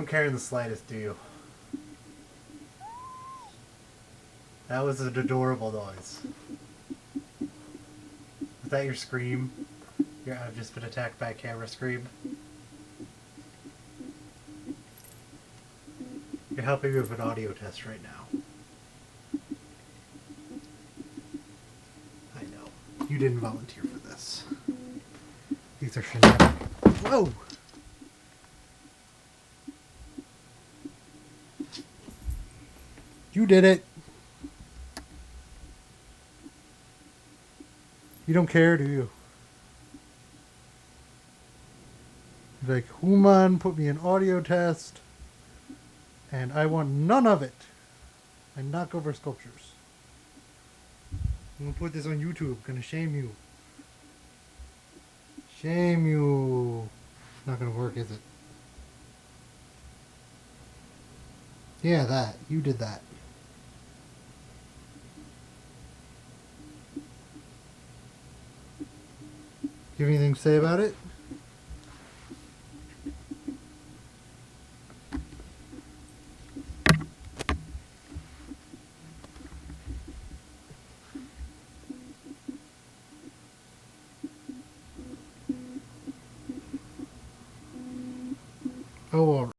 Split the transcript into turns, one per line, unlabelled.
don't care in the slightest, do you? That was an adorable noise. Was that your scream? I've just been attacked by a camera scream? You're helping me with an audio test right now. I know. You didn't volunteer for this. These are shenanigans. Whoa! You did it! You don't care, do you? Like, Human put me in audio test, and I want none of it. I knock over sculptures. I'm gonna put this on YouTube. Gonna shame you. Shame you. Not gonna work, is it? Yeah, that. You did that. You have anything to say about it? Oh, all right.